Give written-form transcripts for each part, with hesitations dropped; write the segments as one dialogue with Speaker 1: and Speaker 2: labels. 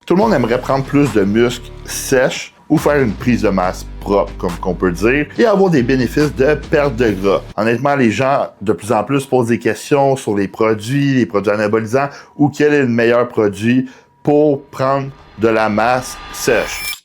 Speaker 1: Tout le monde aimerait prendre plus de muscles sèches ou faire une prise de masse propre, comme qu'on peut dire, et avoir des bénéfices de perte de gras. Honnêtement, les gens de plus en plus posent des questions sur les produits anabolisants, ou quel est le meilleur produit pour prendre de la masse sèche.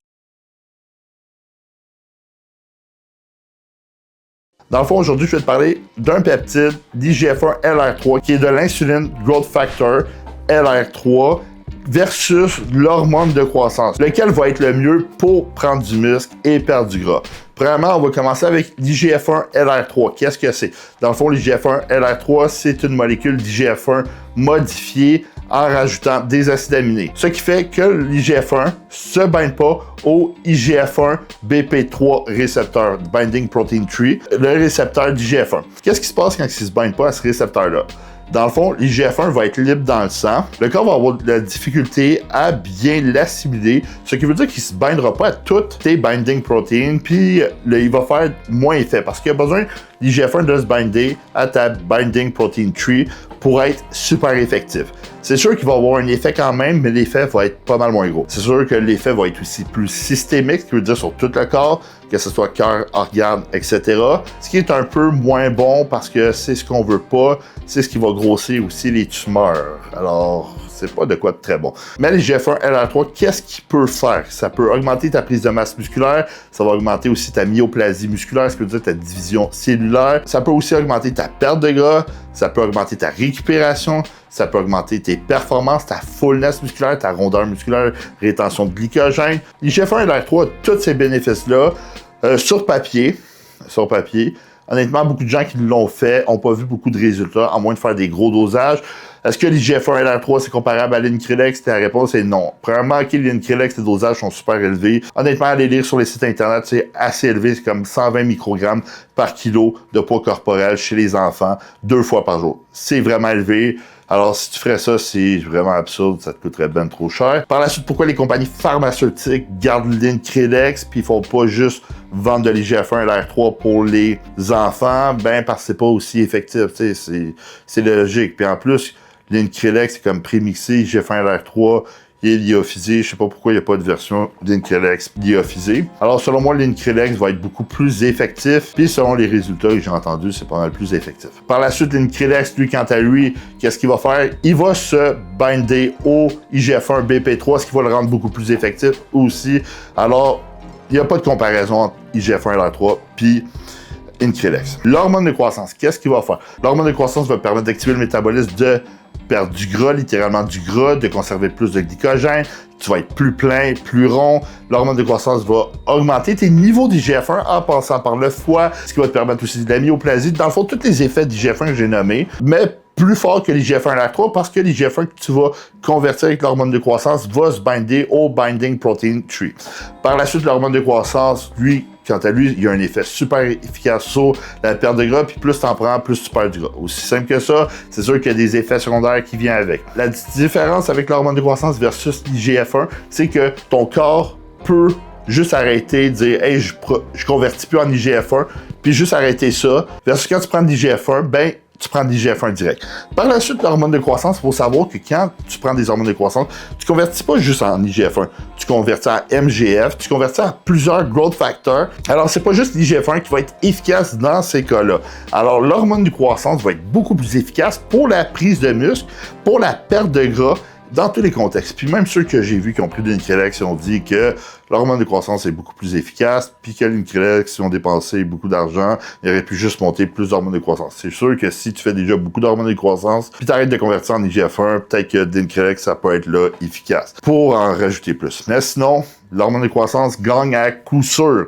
Speaker 1: Dans le fond, aujourd'hui, je vais te parler d'un peptide, l'IGF-1 LR3, qui est de l'insuline growth factor LR3, versus l'hormone de croissance, lequel va être le mieux pour prendre du muscle et perdre du gras. Premièrement, on va commencer avec l'IGF-1 LR3. Qu'est-ce que c'est? Dans le fond, l'IGF-1 LR3, c'est une molécule d'IGF-1 modifiée en rajoutant des acides aminés. Ce qui fait que l'IGF-1 se bind pas au IGF-1 BP3 récepteur, Binding Protein 3, le récepteur d'IGF-1. Qu'est-ce qui se passe quand il se bind pas à ce récepteur-là? Dans le fond, l'IGF-1 va être libre dans le sang. Le corps va avoir de la difficulté à bien l'assimiler, ce qui veut dire qu'il ne se bindera pas à toutes tes binding proteins, puis il va faire moins effet parce qu'il a besoin l'IGF-1 de se binder à ta binding protein 3 pour être super effectif. C'est sûr qu'il va avoir un effet quand même, mais l'effet va être pas mal moins gros. C'est sûr que l'effet va être aussi plus systémique, ce qui veut dire sur tout le corps, que ce soit cœur, organes, etc. Ce qui est un peu moins bon parce que c'est ce qu'on veut pas, c'est ce qui va grossir aussi les tumeurs. Alors, c'est pas de quoi de très bon. Mais l'IGF-1 LR3, qu'est-ce qu'il peut faire? Ça peut augmenter ta prise de masse musculaire, ça va augmenter aussi ta myoplasie musculaire, ce qui veut dire ta division cellulaire. Ça peut aussi augmenter ta perte de gras, ça peut augmenter ta récupération, ça peut augmenter tes performances, ta fullness musculaire, ta rondeur musculaire, rétention de glycogène. L'IGF-1 LR3 a tous ces bénéfices-là sur papier. Honnêtement, beaucoup de gens qui l'ont fait n'ont pas vu beaucoup de résultats, à moins de faire des gros dosages. Est-ce que l'IGF-1 LR3 c'est comparable à l'Increlex? La réponse est non. Premièrement, l'Increlex, les dosages sont super élevés. Honnêtement, allez lire sur les sites internet, c'est assez élevé, c'est comme 120 microgrammes par kilo de poids corporel chez les enfants, 2 fois par jour. C'est vraiment élevé. Alors, si tu ferais ça, c'est vraiment absurde, ça te coûterait bien trop cher. Par la suite, pourquoi les compagnies pharmaceutiques gardent l'Increlex puis ils font pas juste vendre de l'IGF-1 LR3 pour les enfants? Ben, parce que c'est pas aussi effectif, tu sais, c'est logique. Puis en plus, l'Increlex, c'est comme prémixé, IGF-1 LR3, il est lyophisé. Je sais pas pourquoi il n'y a pas de version d'Increlex lyophisé. Alors, selon moi, l'Increlex va être beaucoup plus effectif. Puis, selon les résultats que j'ai entendus, c'est pas mal plus effectif. Par la suite, l'Increlex, lui, quant à lui, qu'est-ce qu'il va faire? Il va se binder au IGF-1 BP3, ce qui va le rendre beaucoup plus effectif aussi. Alors, il n'y a pas de comparaison entre IGF-1 LR3 puis Increlex. L'hormone de croissance, qu'est-ce qu'il va faire? L'hormone de croissance va permettre d'activer le métabolisme de perdre du gras, littéralement du gras, de conserver plus de glycogène, tu vas être plus plein, plus rond. L'hormone de croissance va augmenter tes niveaux d'IGF-1 en passant par le foie, ce qui va te permettre aussi de la myoplasie. Dans le fond, tous les effets d'IGF-1 que j'ai nommés, mais plus fort que l'IGF-1 LR3 parce que l'IGF-1 que tu vas convertir avec l'hormone de croissance va se binder au Binding Protein 3. Par la suite, l'hormone de croissance, lui, quant à lui, il y a un effet super efficace sur la perte de gras, puis plus t'en prends, plus tu perds du gras. Aussi simple que ça, c'est sûr qu'il y a des effets secondaires qui viennent avec. La différence avec l'hormone de croissance versus l'IGF-1, c'est que ton corps peut juste arrêter de dire « Hey, je convertis plus en IGF-1 », puis juste arrêter ça, versus quand tu prends de l'IGF-1, ben tu prends de l'IGF-1 direct. Par la suite, l'hormone de croissance, il faut savoir que quand tu prends des hormones de croissance, tu convertis pas juste en IGF-1, tu convertis en MGF, tu convertis en plusieurs growth factors. Alors, c'est pas juste l'IGF-1 qui va être efficace dans ces cas-là. Alors, l'hormone de croissance va être beaucoup plus efficace pour la prise de muscle, pour la perte de gras, dans tous les contextes. Puis même ceux que j'ai vus qui ont pris de l'Increlex ont dit que l'hormone de croissance est beaucoup plus efficace, puis que l'Increlex, ils ont dépensé beaucoup d'argent, ils auraient pu juste monter plus d'hormones de croissance. C'est sûr que si tu fais déjà beaucoup d'hormones de croissance, puis t'arrêtes de convertir en IGF-1, peut-être que l'Increlex, ça peut être là efficace pour en rajouter plus. Mais sinon, l'hormone de croissance gagne à coup sûr.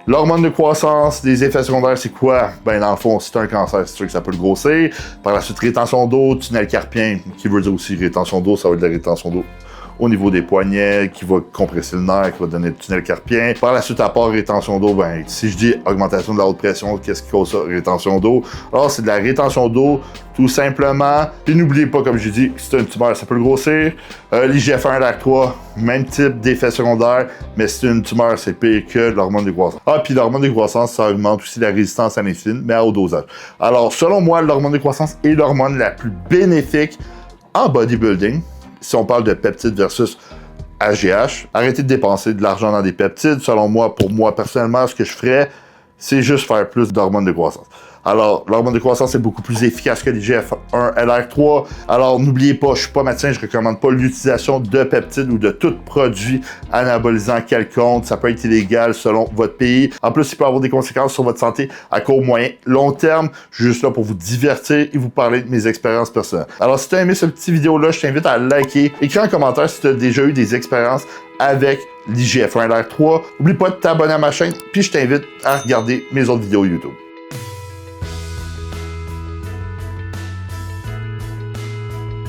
Speaker 1: L'hormone de croissance, les effets secondaires, c'est quoi? Ben, dans le fond, si tu as un cancer, c'est sûr que ça peut le grossir. Par la suite, rétention d'eau, tunnel carpien, qui veut dire aussi rétention d'eau, ça va être de la rétention d'eau au niveau des poignets, qui va compresser le nerf, qui va donner le tunnel carpien. Par la suite, à part rétention d'eau, ben, si je dis augmentation de la haute pression, qu'est-ce qui cause ça? Rétention d'eau. Alors, c'est de la rétention d'eau, tout simplement. Puis n'oubliez pas, comme je dis, que c'est une tumeur, ça peut le grossir. L'IGF-1 LR3, même type d'effet secondaire, mais c'est une tumeur, c'est pire que l'hormone de croissance. Ah, puis l'hormone de croissance, ça augmente aussi la résistance à l'insuline, mais à haut dosage. Alors, selon moi, l'hormone de croissance est l'hormone la plus bénéfique en bodybuilding, si on parle de peptides versus AGH. Arrêtez de dépenser de l'argent dans des peptides. Selon moi, pour moi, personnellement, ce que je ferais, c'est juste faire plus d'hormones de croissance. Alors, l'hormone de croissance est beaucoup plus efficace que l'IGF-1 LR3. Alors, n'oubliez pas, je suis pas médecin, je recommande pas l'utilisation de peptides ou de tout produit anabolisant quelconque. Ça peut être illégal selon votre pays. En plus, il peut avoir des conséquences sur votre santé à court, moyen, long terme. Je suis juste là pour vous divertir et vous parler de mes expériences personnelles. Alors, si tu as aimé ce petit vidéo-là, je t'invite à liker. Écris un commentaire si tu as déjà eu des expériences avec l'IGF-1 LR3. N'oublie pas de t'abonner à ma chaîne, puis je t'invite à regarder mes autres vidéos YouTube.